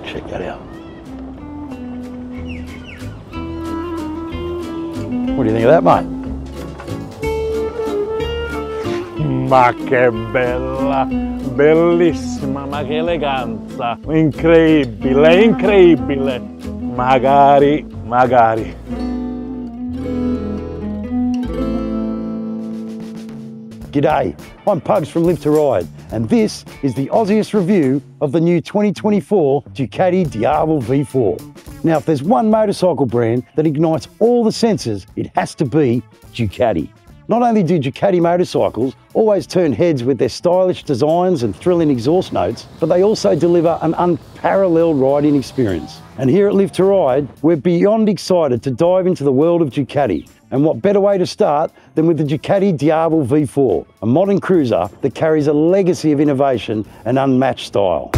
Check that out. What do you think of that, mate? Ma che bella, bellissima, ma che eleganza, incredibile, incredibile, magari, magari. G'day, I'm Pugs from Live to Ride, and this is the Aussiest review of the new 2024 Ducati Diavel V4. Now, if there's one motorcycle brand that ignites all the senses, it has to be Ducati. Not only do Ducati motorcycles always turn heads with their stylish designs and thrilling exhaust notes, but they also deliver an unparalleled riding experience. And here at Live to Ride, we're beyond excited to dive into the world of Ducati. And what better way to start than with the Ducati Diavel V4, a modern cruiser that carries a legacy of innovation and unmatched style.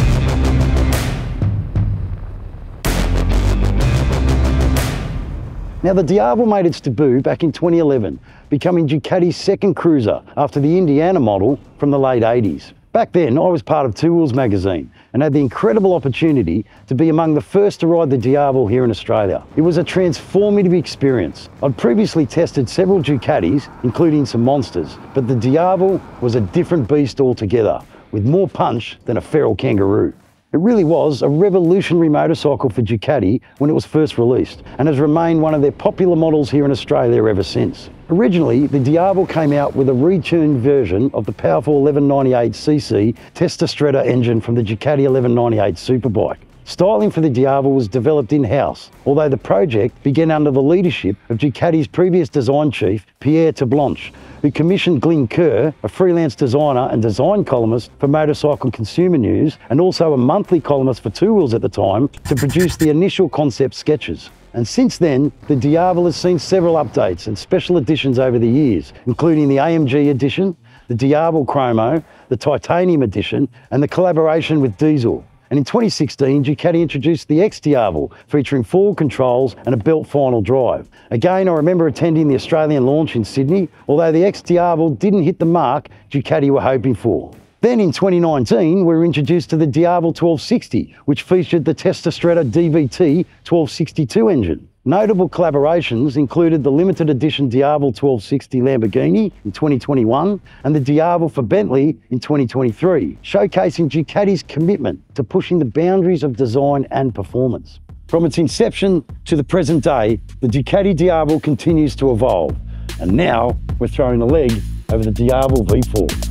Now, the Diavel made its debut back in 2011, becoming Ducati's second cruiser after the Indiana model from the late 80s. Back then, I was part of Two Wheels magazine and had the incredible opportunity to be among the first to ride the Diavel here in Australia. It was a transformative experience. I'd previously tested several Ducatis, including some monsters, but the Diavel was a different beast altogether, with more punch than a feral kangaroo. It really was a revolutionary motorcycle for Ducati when it was first released, and has remained one of their popular models here in Australia ever since. Originally, the Diavel came out with a retuned version of the powerful 1198cc Testostretta engine from the Ducati 1198 Superbike. Styling for the Diavel was developed in-house, although the project began under the leadership of Ducati's previous design chief, Pierre Terblanche, who commissioned Glyn Kerr, a freelance designer and design columnist for Motorcycle Consumer News, and also a monthly columnist for Two Wheels at the time, to produce the initial concept sketches. And since then, the Diavel has seen several updates and special editions over the years, including the AMG edition, the Diavel Chromo, the Titanium edition, and the collaboration with Diesel. And in 2016, Ducati introduced the X-Diavel, featuring forward controls and a belt final drive. Again, I remember attending the Australian launch in Sydney, although the X-Diavel didn't hit the mark Ducati were hoping for. Then in 2019, we were introduced to the Diavel 1260, which featured the Testostretta DVT 1262 engine. Notable collaborations included the limited edition Diavel 1260 Lamborghini in 2021 and the Diavel for Bentley in 2023, showcasing Ducati's commitment to pushing the boundaries of design and performance. From its inception to the present day, the Ducati Diavel continues to evolve, and now we're throwing a leg over the Diavel V4.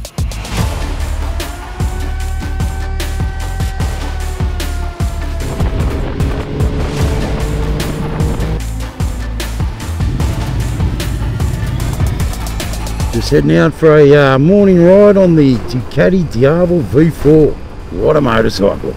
Just heading out for a morning ride on the Ducati Diavel V4. What a motorcycle.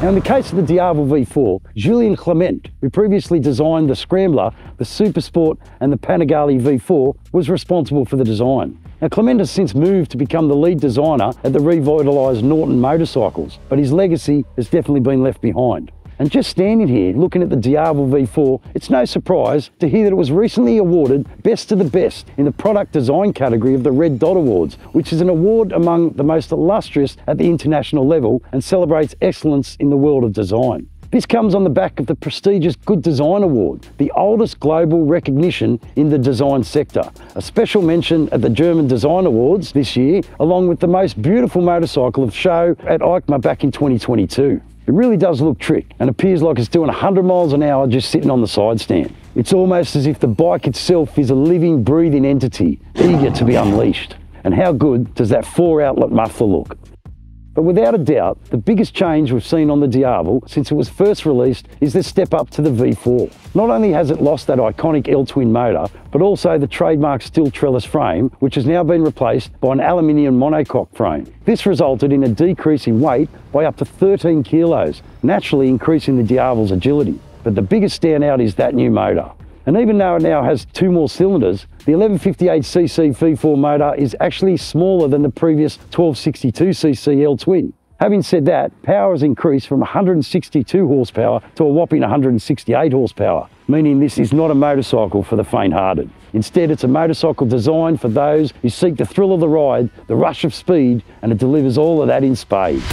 Now, in the case of the Diavel V4, Julien Clement, who previously designed the Scrambler, the Supersport and the Panigale V4, was responsible for the design. Now, Clement has since moved to become the lead designer at the revitalised Norton Motorcycles, but his legacy has definitely been left behind. And just standing here looking at the Diavel V4, it's no surprise to hear that it was recently awarded Best of the Best in the Product Design category of the Red Dot Awards, which is an award among the most illustrious at the international level and celebrates excellence in the world of design. This comes on the back of the prestigious Good Design Award, the oldest global recognition in the design sector. A special mention at the German Design Awards this year, along with the most beautiful motorcycle of show at EICMA back in 2022. It really does look trick and appears like it's doing 100 miles an hour just sitting on the side stand. It's almost as if the bike itself is a living, breathing entity, eager to be unleashed. And how good does that 4-outlet muffler look? But without a doubt, the biggest change we've seen on the Diavel since it was first released is the step up to the V4. Not only has it lost that iconic L-twin motor, but also the trademark steel trellis frame, which has now been replaced by an aluminium monocoque frame. This resulted in a decrease in weight by up to 13 kilos, naturally increasing the Diavel's agility. But the biggest standout is that new motor. And even though it now has 2 more cylinders, the 1158cc V4 motor is actually smaller than the previous 1262cc L-twin. Having said that, power has increased from 162 horsepower to a whopping 168 horsepower. meaning this is not a motorcycle for the faint-hearted. Instead, it's a motorcycle designed for those who seek the thrill of the ride, the rush of speed, and it delivers all of that in spades.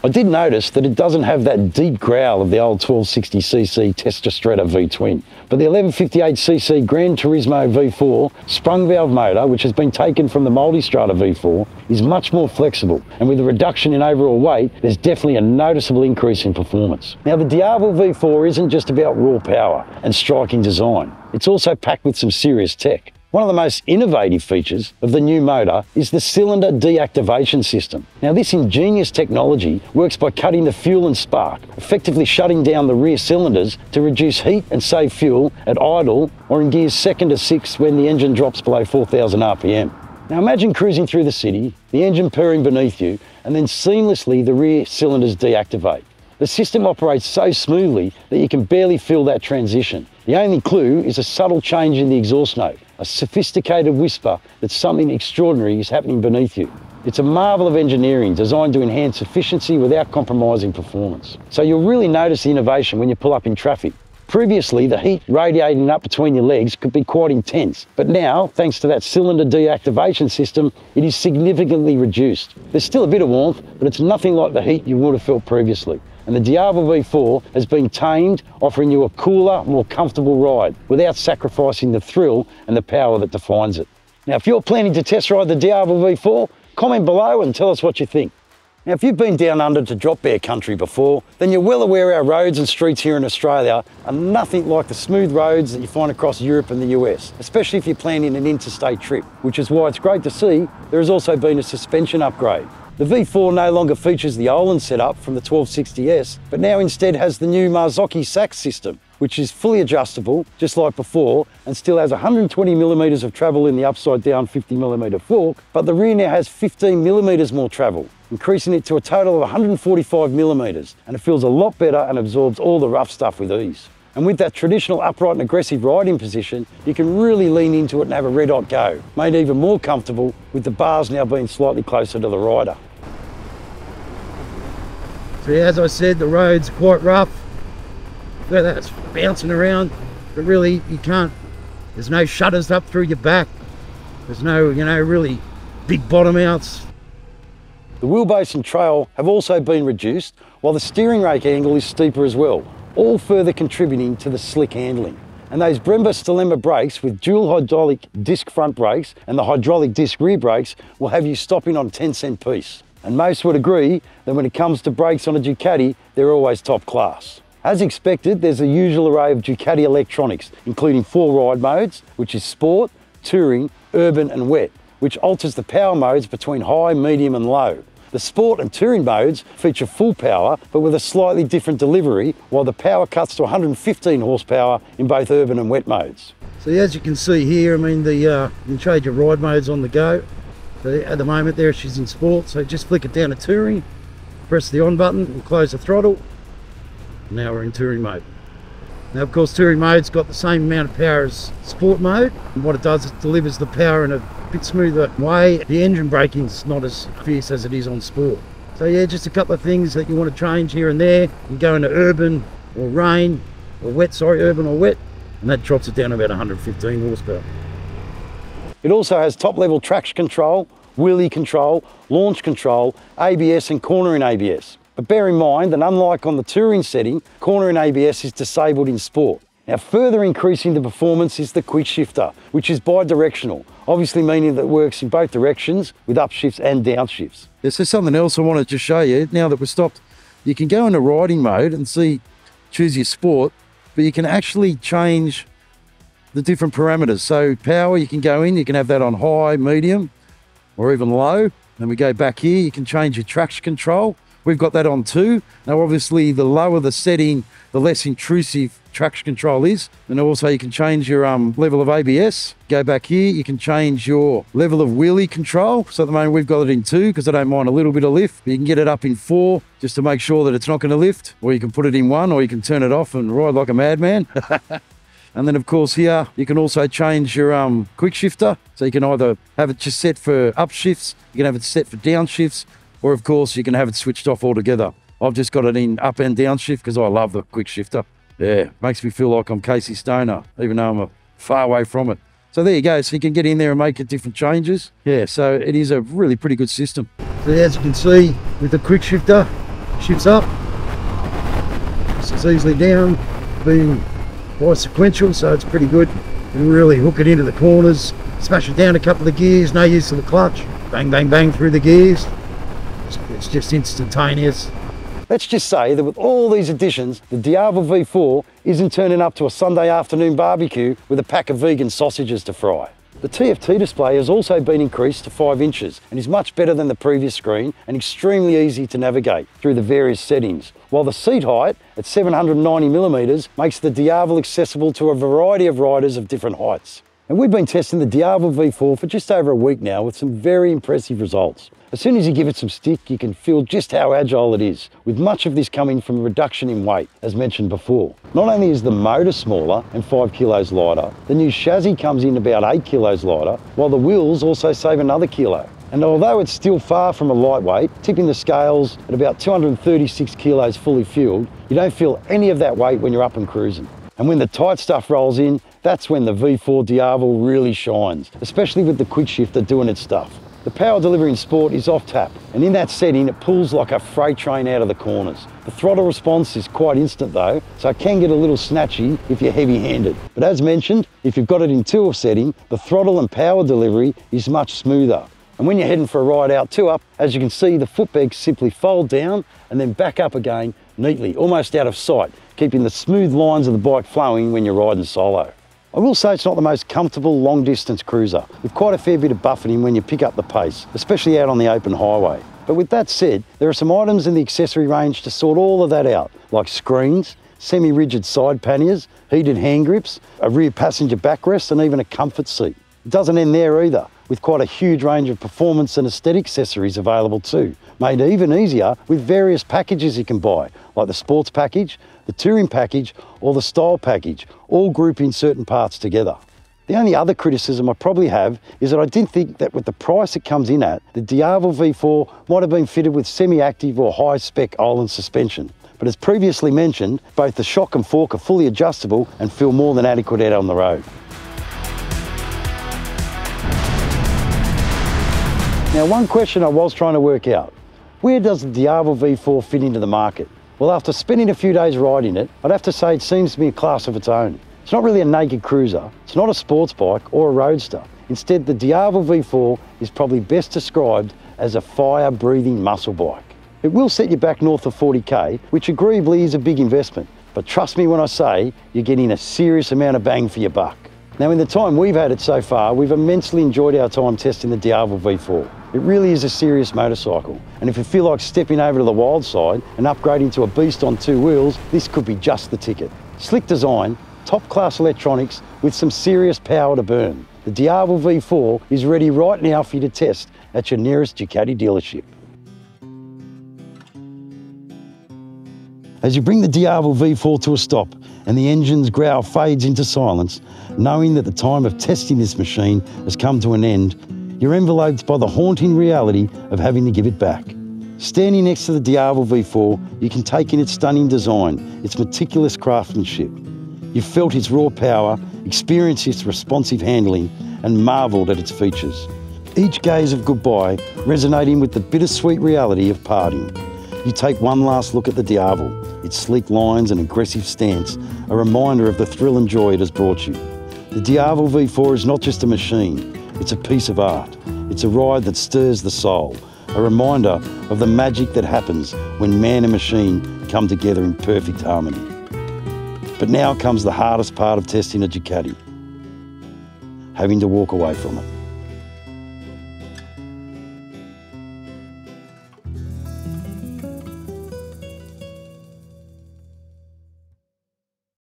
I did notice that it doesn't have that deep growl of the old 1260cc Testostretta V-twin, but the 1158cc Granturismo V4 sprung valve motor, which has been taken from the Multistrada V4, is much more flexible, and with a reduction in overall weight, there's definitely a noticeable increase in performance. Now, the Diavel V4 isn't just about raw power and striking design, it's also packed with some serious tech. One of the most innovative features of the new motor is the cylinder deactivation system. Now, this ingenious technology works by cutting the fuel and spark, effectively shutting down the rear cylinders to reduce heat and save fuel at idle or in gears 2nd to 6th when the engine drops below 4,000 RPM. Now, imagine cruising through the city, the engine purring beneath you, and then seamlessly the rear cylinders deactivate. The system operates so smoothly that you can barely feel that transition. The only clue is a subtle change in the exhaust note, a sophisticated whisper that something extraordinary is happening beneath you. It's a marvel of engineering designed to enhance efficiency without compromising performance. So you'll really notice the innovation when you pull up in traffic. Previously, the heat radiating up between your legs could be quite intense, but now, thanks to that cylinder deactivation system, it is significantly reduced. There's still a bit of warmth, but it's nothing like the heat you would have felt previously. And the Diavel V4 has been tamed, offering you a cooler, more comfortable ride without sacrificing the thrill and the power that defines it. Now, if you're planning to test ride the Diavel V4, comment below and tell us what you think. Now, if you've been down under to drop bear country before, then you're well aware our roads and streets here in Australia are nothing like the smooth roads that you find across Europe and the US, especially if you're planning an interstate trip, which is why it's great to see there has also been a suspension upgrade. The V4 no longer features the Olin setup from the 1260S, but now instead has the new Marzocchi sax system, which is fully adjustable, just like before, and still has 120mm of travel in the upside down 50mm fork, but the rear now has 15mm more travel, increasing it to a total of 145mm, and it feels a lot better and absorbs all the rough stuff with ease. And with that traditional upright and aggressive riding position, you can really lean into it and have a red hot go, made even more comfortable with the bars now being slightly closer to the rider. So yeah, as I said, the road's quite rough. Look at that, it's bouncing around, but really you can't, there's no shutters up through your back. There's no, really big bottom outs. The wheelbase and trail have also been reduced, while the steering rake angle is steeper as well, all further contributing to the slick handling. And those Brembo STYLEMA brakes with dual hydraulic disc front brakes and the hydraulic disc rear brakes will have you stopping on 10-cent piece. And most would agree that when it comes to brakes on a Ducati, they're always top class. As expected, there's a usual array of Ducati electronics, including 4 ride modes, which is Sport, Touring, Urban and Wet, which alters the power modes between high, medium and low. The Sport and Touring modes feature full power, but with a slightly different delivery, while the power cuts to 115 horsepower in both urban and wet modes. So as you can see here, you can change your ride modes on the go. So at the moment there, she's in Sport, so just flick it down to Touring, press the on button and close the throttle. Now we're in Touring mode. Now of course Touring mode's got the same amount of power as Sport mode, and what it does is it delivers the power in a bit smoother way. The engine braking's not as fierce as it is on Sport. So yeah, just a couple of things that you want to change here and there. You go into urban or rain or wet, urban or wet, and that drops it down to about 115 horsepower. It also has top level traction control, wheelie control, launch control, ABS and cornering ABS. But bear in mind that unlike on the Touring setting, cornering ABS is disabled in Sport. Now, further increasing the performance is the quick shifter, which is bi-directional, obviously meaning that it works in both directions with upshifts and downshifts. This is something else I wanted to show you. Now that we're stopped, you can go into riding mode and choose your Sport, but you can actually change the different parameters. So power, you can go in, you can have that on high, medium, or even low. Then we go back here, you can change your traction control. We've got that on 2. Now obviously the lower the setting, the less intrusive traction control is. And also you can change your level of ABS. Go back here, you can change your level of wheelie control. So at the moment we've got it in 2 because I don't mind a little bit of lift. But you can get it up in 4 just to make sure that it's not going to lift. Or you can put it in 1, or you can turn it off and ride like a madman. And then of course here, you can also change your quick shifter. So you can either have it just set for upshifts, you can have it set for downshifts, or of course you can have it switched off altogether. I've just got it in up and downshift because I love the quick shifter. Yeah, makes me feel like I'm Casey Stoner, even though I'm far away from it. So there you go, so you can get in there and make it different changes. Yeah, so it is a really pretty good system. So as you can see, with the quick shifter, shifts up, it's easily down, being quite sequential, so it's pretty good. You can really hook it into the corners, smash it down a couple of gears, no use of the clutch. Bang, bang, bang through the gears. It's just instantaneous. Let's just say that with all these additions, the Diavel V4 isn't turning up to a Sunday afternoon barbecue with a pack of vegan sausages to fry. The TFT display has also been increased to 5 inches and is much better than the previous screen and extremely easy to navigate through the various settings, while the seat height at 790mm makes the Diavel accessible to a variety of riders of different heights. And we've been testing the Diavel V4 for just over a week now with some very impressive results. As soon as you give it some stick, you can feel just how agile it is, with much of this coming from a reduction in weight, as mentioned before. Not only is the motor smaller and 5 kilos lighter, the new chassis comes in about 8 kilos lighter, while the wheels also save another kilo. And although it's still far from a lightweight, tipping the scales at about 236 kilos fully fueled, you don't feel any of that weight when you're up and cruising. And when the tight stuff rolls in, that's when the V4 Diavel really shines, especially with the quick shifter doing its stuff. The power delivery in sport is off tap, and in that setting it pulls like a freight train out of the corners. The throttle response is quite instant though, so it can get a little snatchy if you're heavy-handed. But as mentioned, if you've got it in 2-off setting, the throttle and power delivery is much smoother. And when you're heading for a ride out 2-up, as you can see, the footpegs simply fold down and then back up again neatly, almost out of sight, keeping the smooth lines of the bike flowing when you're riding solo. I will say it's not the most comfortable long distance cruiser, with quite a fair bit of buffeting when you pick up the pace, especially out on the open highway. But with that said, there are some items in the accessory range to sort all of that out, like screens, semi-rigid side panniers, heated hand grips, a rear passenger backrest and even a comfort seat. It doesn't end there either, with quite a huge range of performance and aesthetic accessories available too, made even easier with various packages you can buy, like the sports package, the touring package or the style package, all grouping certain parts together. The only other criticism I probably have is that I didn't think that with the price it comes in at, the Diavel V4 might have been fitted with semi-active or high-spec Öhlins suspension. But as previously mentioned, both the shock and fork are fully adjustable and feel more than adequate out on the road. Now, one question I was trying to work out, where does the Diavel V4 fit into the market? Well, after spending a few days riding it, I'd have to say it seems to be a class of its own. It's not really a naked cruiser, it's not a sports bike or a roadster. Instead, the Diavel V4 is probably best described as a fire-breathing muscle bike. It will set you back north of 40k, which agreeably is a big investment, but trust me when I say you're getting a serious amount of bang for your buck. Now, in the time we've had it so far, we've immensely enjoyed our time testing the Diavel V4. It really is a serious motorcycle, and if you feel like stepping over to the wild side and upgrading to a beast on 2 wheels, this could be just the ticket. Slick design, top-class electronics with some serious power to burn. The Diavel V4 is ready right now for you to test at your nearest Ducati dealership. As you bring the Diavel V4 to a stop and the engine's growl fades into silence, knowing that the time of testing this machine has come to an end, you're enveloped by the haunting reality of having to give it back. Standing next to the Diavel V4, you can take in its stunning design, its meticulous craftsmanship. You've felt its raw power, experienced its responsive handling, and marvelled at its features. Each gaze of goodbye resonating with the bittersweet reality of parting. You take one last look at the Diavel, its sleek lines and aggressive stance, a reminder of the thrill and joy it has brought you. The Diavel V4 is not just a machine, it's a piece of art. It's a ride that stirs the soul, a reminder of the magic that happens when man and machine come together in perfect harmony. But now comes the hardest part of testing a Ducati, having to walk away from it.